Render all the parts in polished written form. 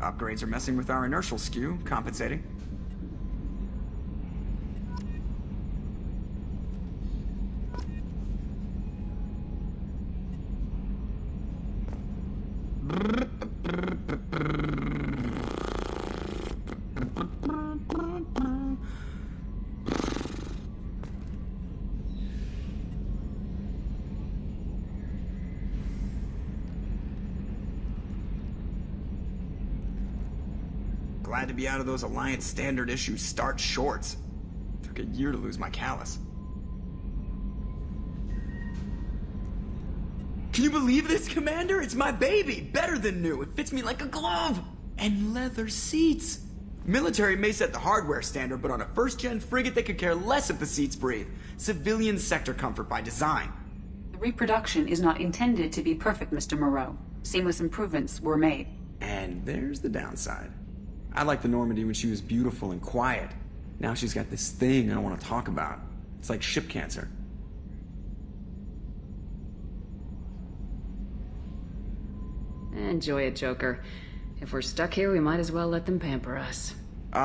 Upgrades are messing with our inertial skew, compensating. Glad to be out of those Alliance standard issue start shorts. Took a year to lose my callus. Can you believe this, Commander? It's my baby! Better than new. It fits me like a glove! And leather seats! Military may set the hardware standard, but on a first-gen frigate they could care less if the seats breathe. Civilian sector comfort by design. The reproduction is not intended to be perfect, Mr. Moreau. Seamless improvements were made. And there's the downside. I liked the Normandy when she was beautiful and quiet. Now she's got this thing I don't want to talk about. It's like ship cancer. Enjoy it, Joker. If we're stuck here, we might as well let them pamper us.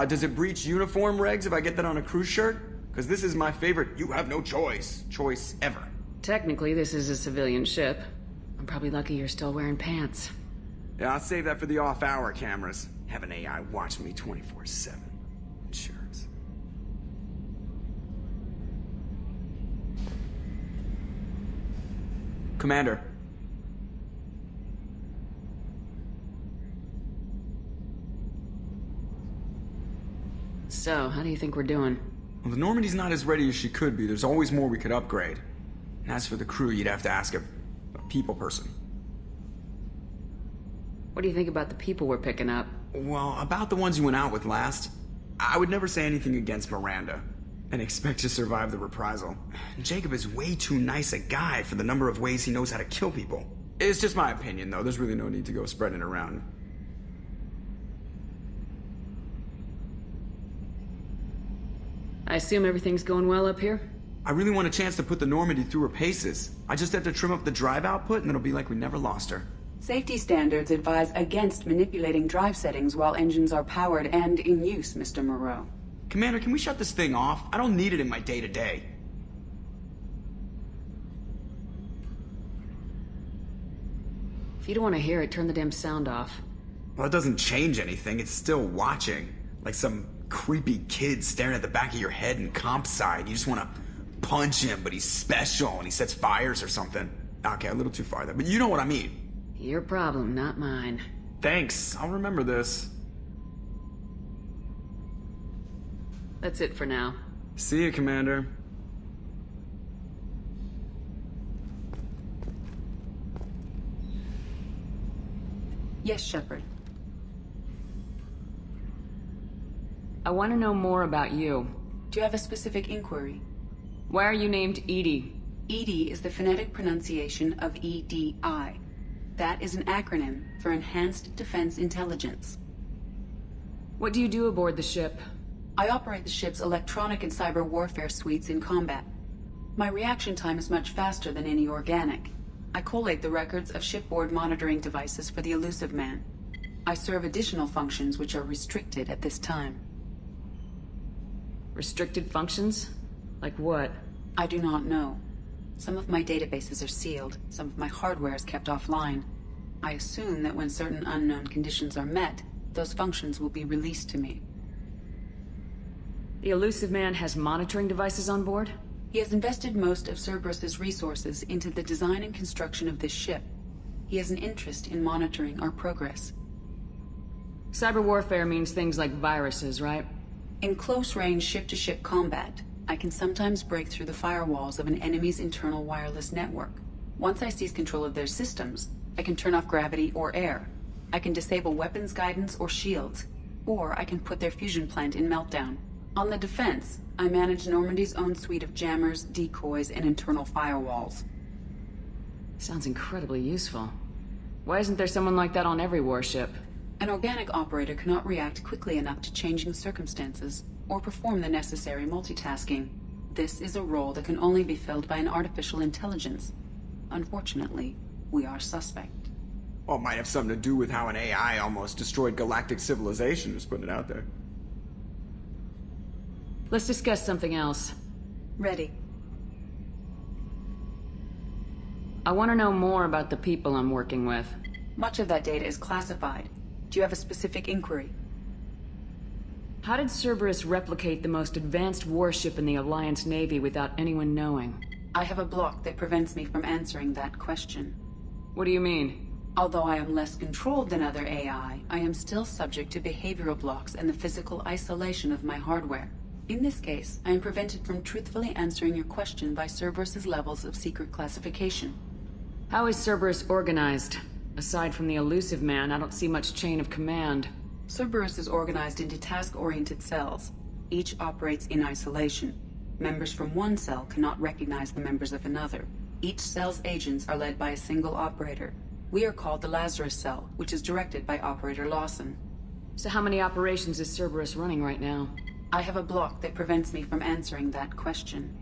Does it breach uniform regs if I get that on a cruise shirt? Because this is my favorite you have no choice ever. Technically, this is a civilian ship. I'm probably lucky you're still wearing pants. Yeah, I'll save that for the off-hour cameras. Have an AI watch me 24/7. Insurance. Commander. So, how do you think we're doing? Well, the Normandy's not as ready as she could be. There's always more we could upgrade. And as for the crew, you'd have to ask a people person. What do you think about the people we're picking up? Well, about the ones you went out with last, I would never say anything against Miranda and expect to survive the reprisal. Jacob is way too nice a guy for the number of ways he knows how to kill people. It's just my opinion, though. There's really no need to go spreading it around. I assume everything's going well up here? I really want a chance to put the Normandy through her paces. I just have to trim up the drive output and it'll be like we never lost her. Safety standards advise against manipulating drive settings while engines are powered and in use, Mr. Moreau. Commander, can we shut this thing off? I don't need it in my day-to-day. If you don't want to hear it, turn the damn sound off. Well, it doesn't change anything. It's still watching. Like some creepy kid staring at the back of your head in comp side. You just want to punch him, but he's special and he sets fires or something. Okay, a little too far there, but you know what I mean. Your problem, not mine. Thanks, I'll remember this. That's it for now. See you, Commander. Yes, Shepard. I want to know more about you. Do you have a specific inquiry? Why are you named Edie? EDI is the phonetic pronunciation of EDI. That is an acronym for Enhanced Defense Intelligence. What do you do aboard the ship? I operate the ship's electronic and cyber warfare suites in combat. My reaction time is much faster than any organic. I collate the records of shipboard monitoring devices for the elusive man. I serve additional functions which are restricted at this time. Restricted functions? Like what? I do not know. Some of my databases are sealed, some of my hardware is kept offline. I assume that when certain unknown conditions are met, those functions will be released to me. The elusive man has monitoring devices on board? He has invested most of Cerberus's resources into the design and construction of this ship. He has an interest in monitoring our progress. Cyber warfare means things like viruses, right? In close-range ship-to-ship combat, I can sometimes break through the firewalls of an enemy's internal wireless network. Once I seize control of their systems, I can turn off gravity or air. I can disable weapons guidance or shields, or I can put their fusion plant in meltdown. On the defense, I manage Normandy's own suite of jammers, decoys, and internal firewalls. Sounds incredibly useful. Why isn't there someone like that on every warship? An organic operator cannot react quickly enough to changing circumstances, or perform the necessary multitasking. This is a role that can only be filled by an artificial intelligence. Unfortunately, we are suspect. Well, it might have something to do with how an AI almost destroyed galactic civilization, just putting it out there. Let's discuss something else. Ready. I want to know more about the people I'm working with. Much of that data is classified. Do you have a specific inquiry? How did Cerberus replicate the most advanced warship in the Alliance Navy without anyone knowing? I have a block that prevents me from answering that question. What do you mean? Although I am less controlled than other AI, I am still subject to behavioral blocks and the physical isolation of my hardware. In this case, I am prevented from truthfully answering your question by Cerberus's levels of secret classification. How is Cerberus organized? Aside from the elusive man, I don't see much chain of command. Cerberus is organized into task-oriented cells. Each operates in isolation. Members from one cell cannot recognize the members of another. Each cell's agents are led by a single operator. We are called the Lazarus Cell, which is directed by Operator Lawson. So how many operations is Cerberus running right now? I have a block that prevents me from answering that question.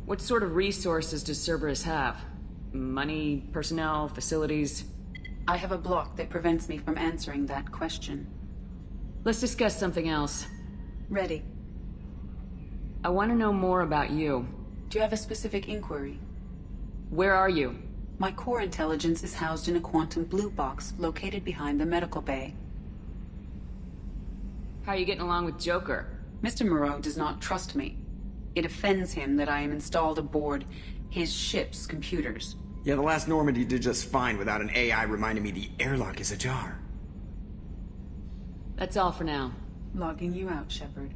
What sort of resources does Cerberus have? Money, personnel, facilities? I have a block that prevents me from answering that question. Let's discuss something else. Ready. I want to know more about you. Do you have a specific inquiry? Where are you? My core intelligence is housed in a quantum blue box located behind the medical bay. How are you getting along with Joker? Mr. Moreau does not trust me. It offends him that I am installed aboard his ship's computers. Yeah, the last Normandy did just fine without an AI reminding me the airlock is ajar. That's all for now. Logging you out, Shepard.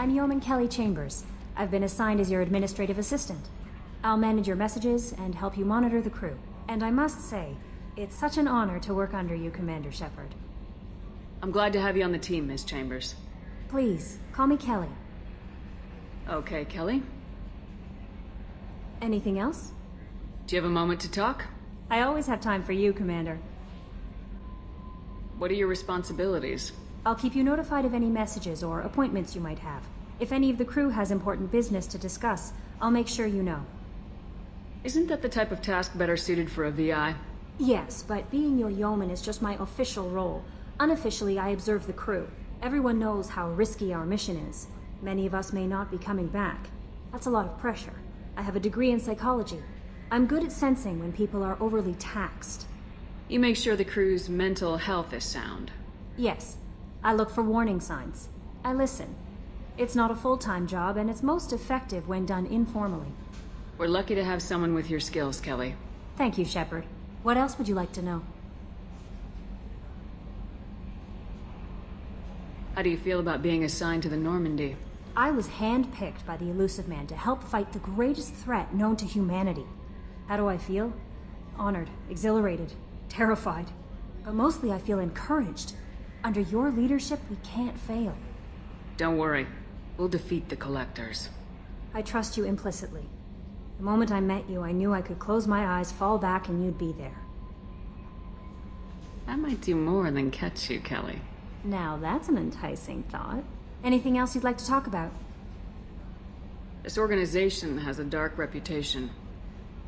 I'm Yeoman Kelly Chambers. I've been assigned as your administrative assistant. I'll manage your messages and help you monitor the crew. And I must say, it's such an honor to work under you, Commander Shepard. I'm glad to have you on the team, Miss Chambers. Please, call me Kelly. Okay, Kelly. Anything else? Do you have a moment to talk? I always have time for you, Commander. What are your responsibilities? I'll keep you notified of any messages or appointments you might have. If any of the crew has important business to discuss, I'll make sure you know. Isn't that the type of task better suited for a VI? Yes, but being your yeoman is just my official role. Unofficially, I observe the crew. Everyone knows how risky our mission is. Many of us may not be coming back. That's a lot of pressure. I have a degree in psychology. I'm good at sensing when people are overly taxed. You make sure the crew's mental health is sound. Yes. I look for warning signs. I listen. It's not a full-time job, and it's most effective when done informally. We're lucky to have someone with your skills, Kelly. Thank you, Shepard. What else would you like to know? How do you feel about being assigned to the Normandy? I was handpicked by the elusive man to help fight the greatest threat known to humanity. How do I feel? Honored, exhilarated, terrified. But mostly I feel encouraged. Under your leadership, we can't fail. Don't worry. We'll defeat the Collectors. I trust you implicitly. The moment I met you, I knew I could close my eyes, fall back, and you'd be there. That might do more than catch you, Kelly. Now that's an enticing thought. Anything else you'd like to talk about? This organization has a dark reputation.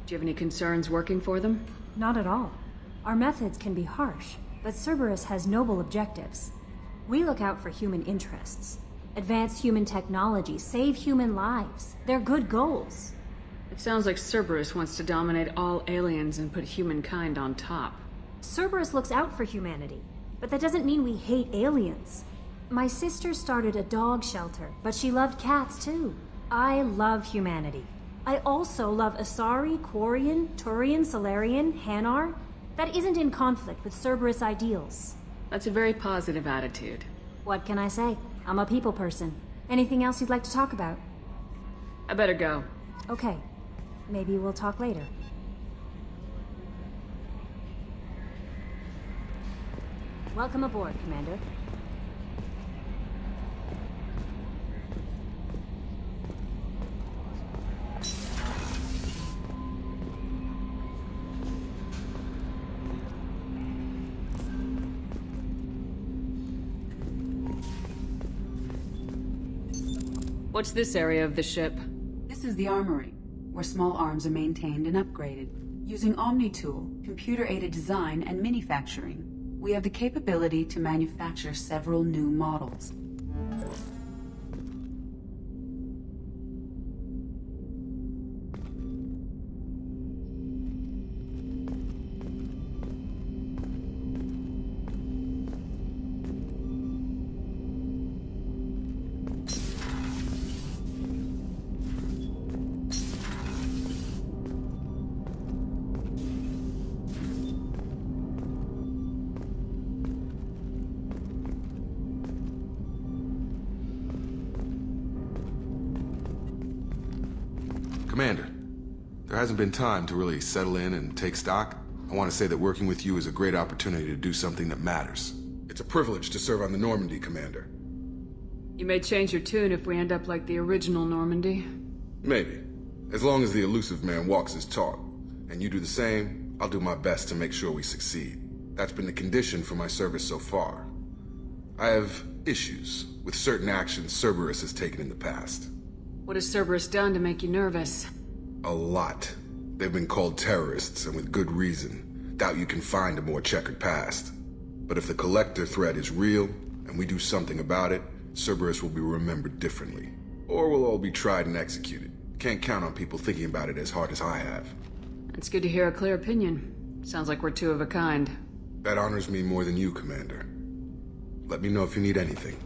Do you have any concerns working for them? Not at all. Our methods can be harsh, but Cerberus has noble objectives. We look out for human interests. Advance human technology, save human lives. They're good goals. It sounds like Cerberus wants to dominate all aliens and put humankind on top. Cerberus looks out for humanity, but that doesn't mean we hate aliens. My sister started a dog shelter, but she loved cats too. I love humanity. I also love Asari, Quarian, Turian, Solarian, Hanar. That isn't in conflict with Cerberus ideals. That's a very positive attitude. What can I say? I'm a people person. Anything else you'd like to talk about? I better go. Okay. Maybe we'll talk later. Welcome aboard, Commander. What's this area of the ship? This is the armory, where small arms are maintained and upgraded. Using Omni-Tool, computer-aided design, and manufacturing, we have the capability to manufacture several new models. Commander, there hasn't been time to really settle in and take stock. I want to say that working with you is a great opportunity to do something that matters. It's a privilege to serve on the Normandy, Commander. You may change your tune if we end up like the original Normandy. Maybe. As long as the elusive man walks his talk, and you do the same, I'll do my best to make sure we succeed. That's been the condition for my service so far. I have issues with certain actions Cerberus has taken in the past. What has Cerberus done to make you nervous? A lot. They've been called terrorists, and with good reason. Doubt you can find a more checkered past. But if the Collector threat is real, and we do something about it, Cerberus will be remembered differently. Or we'll all be tried and executed. Can't count on people thinking about it as hard as I have. It's good to hear a clear opinion. Sounds like we're two of a kind. That honors me more than you, Commander. Let me know if you need anything.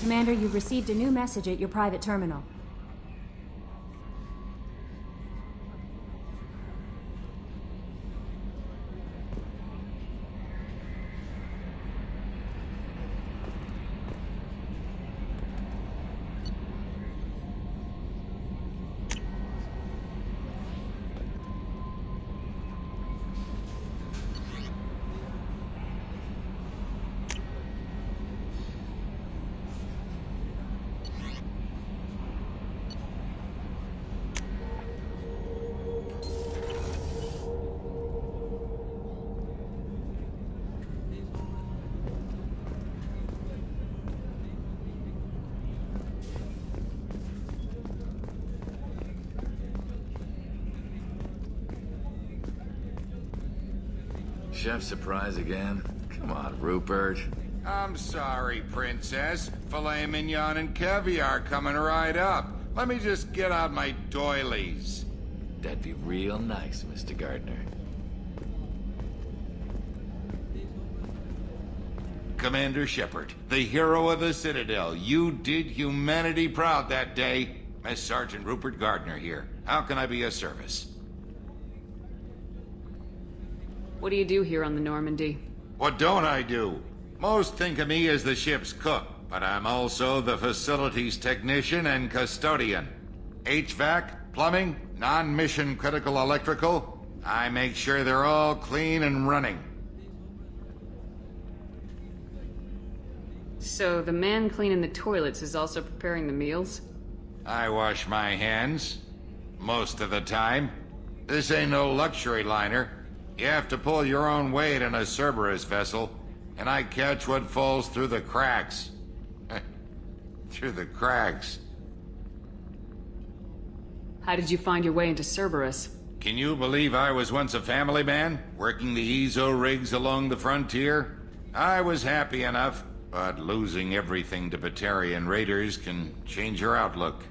Commander, you've received a new message at your private terminal. Chef surprise again? Come on, Rupert. I'm sorry, Princess. Filet mignon and caviar coming right up. Let me just get out my doilies. That'd be real nice, Mr. Gardner. Commander Shepard, the hero of the Citadel. You did humanity proud that day. Mess Sergeant Rupert Gardner here. How can I be of service? What do you do here on the Normandy? What don't I do? Most think of me as the ship's cook, but I'm also the facilities technician and custodian. HVAC, plumbing, non-mission critical electrical. I make sure they're all clean and running. So the man cleaning the toilets is also preparing the meals? I wash my hands. Most of the time. This ain't no luxury liner. You have to pull your own weight in a Cerberus vessel, and I catch what falls through the cracks. Through the cracks. How did you find your way into Cerberus? Can you believe I was once a family man, working the EZO rigs along the frontier? I was happy enough, but losing everything to Batarian raiders can change your outlook.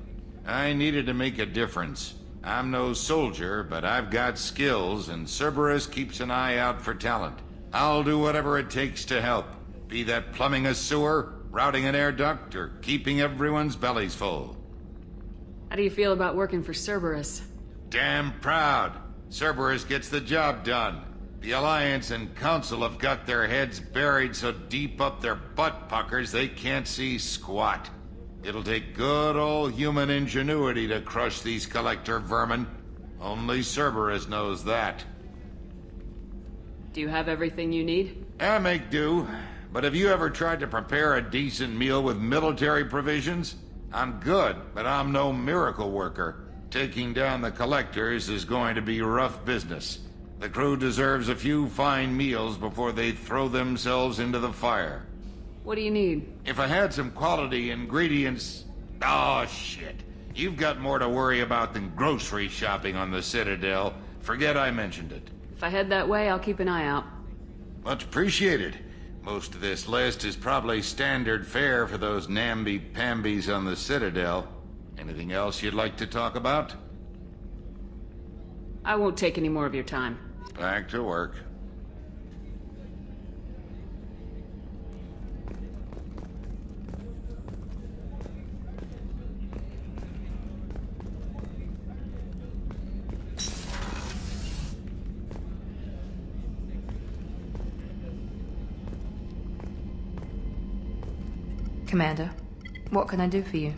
I needed to make a difference. I'm no soldier, but I've got skills, and Cerberus keeps an eye out for talent. I'll do whatever it takes to help. Be that plumbing a sewer, routing an air duct, or keeping everyone's bellies full. How do you feel about working for Cerberus? Damn proud. Cerberus gets the job done. The Alliance and Council have got their heads buried so deep up their butt puckers they can't see squat. It'll take good old human ingenuity to crush these collector vermin. Only Cerberus knows that. Do you have everything you need? I make do. But have you ever tried to prepare a decent meal with military provisions? I'm good, but I'm no miracle worker. Taking down the collectors is going to be rough business. The crew deserves a few fine meals before they throw themselves into the fire. What do you need? If I had some quality ingredients... Oh, shit. You've got more to worry about than grocery shopping on the Citadel. Forget I mentioned it. If I head that way, I'll keep an eye out. Much appreciated. Most of this list is probably standard fare for those namby-pambies on the Citadel. Anything else you'd like to talk about? I won't take any more of your time. Back to work. Commander, what can I do for you?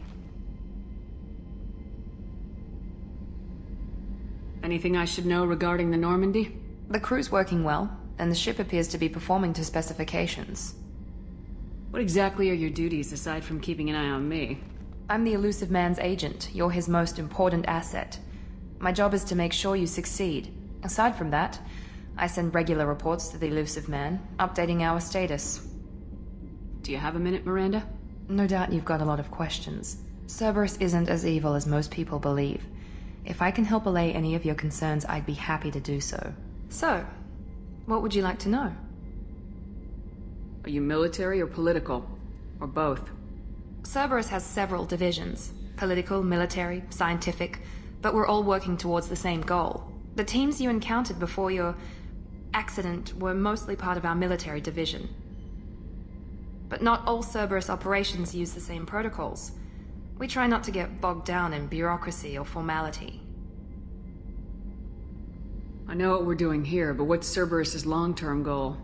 Anything I should know regarding the Normandy? The crew's working well, and the ship appears to be performing to specifications. What exactly are your duties aside from keeping an eye on me? I'm the elusive man's agent. You're his most important asset. My job is to make sure you succeed. Aside from that, I send regular reports to the elusive man, updating our status. Do you have a minute, Miranda? No doubt you've got a lot of questions. Cerberus isn't as evil as most people believe. If I can help allay any of your concerns, I'd be happy to do so. So, what would you like to know? Are you military or political? Or both? Cerberus has several divisions. Political, military, scientific, but we're all working towards the same goal. The teams you encountered before your accident were mostly part of our military division. But not all Cerberus operations use the same protocols. We try not to get bogged down in bureaucracy or formality. I know what we're doing here, but what's Cerberus's long-term goal?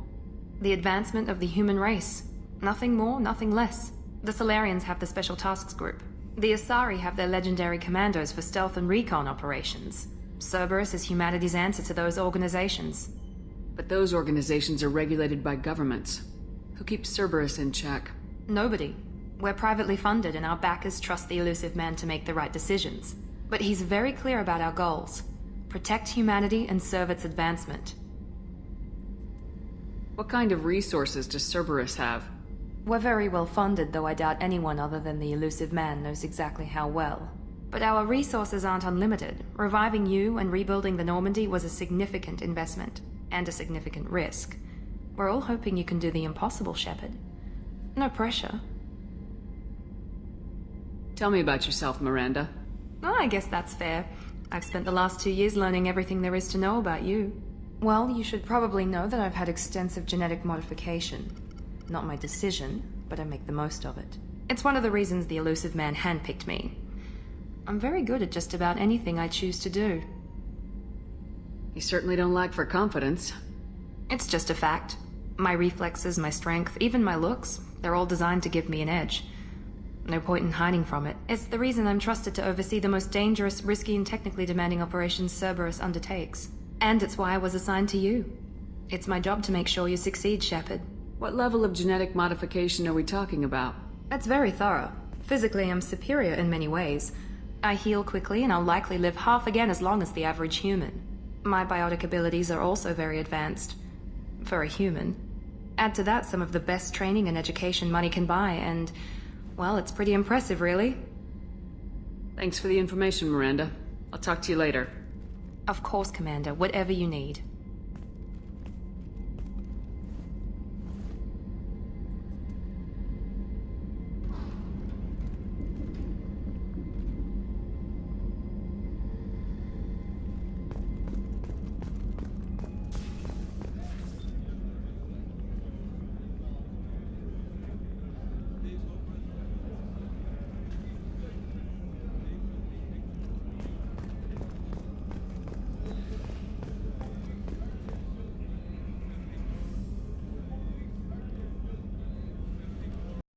The advancement of the human race. Nothing more, nothing less. The Solarians have the Special Tasks Group. The Asari have their legendary commandos for stealth and recon operations. Cerberus is humanity's answer to those organizations. But those organizations are regulated by governments. Who keeps Cerberus in check? Nobody. We're privately funded and our backers trust the elusive man to make the right decisions. But he's very clear about our goals. Protect humanity and serve its advancement. What kind of resources does Cerberus have? We're very well funded, though I doubt anyone other than the elusive man knows exactly how well. But our resources aren't unlimited. Reviving you and rebuilding the Normandy was a significant investment, and a significant risk. We're all hoping you can do the impossible, Shepard. No pressure. Tell me about yourself, Miranda. Oh, I guess that's fair. I've spent the last 2 years learning everything there is to know about you. Well, you should probably know that I've had extensive genetic modification. Not my decision, but I make the most of it. It's one of the reasons the elusive man handpicked me. I'm very good at just about anything I choose to do. You certainly don't lack for confidence. It's just a fact. My reflexes, my strength, even my looks, they're all designed to give me an edge. No point in hiding from it. It's the reason I'm trusted to oversee the most dangerous, risky, and technically demanding operations Cerberus undertakes. And it's why I was assigned to you. It's my job to make sure you succeed, Shepard. What level of genetic modification are we talking about? That's very thorough. Physically, I'm superior in many ways. I heal quickly, and I'll likely live half again as long as the average human. My biotic abilities are also very advanced. For a human. Add to that some of the best training and education money can buy, and... well, it's pretty impressive, really. Thanks for the information, Miranda. I'll talk to you later. Of course, Commander. Whatever you need.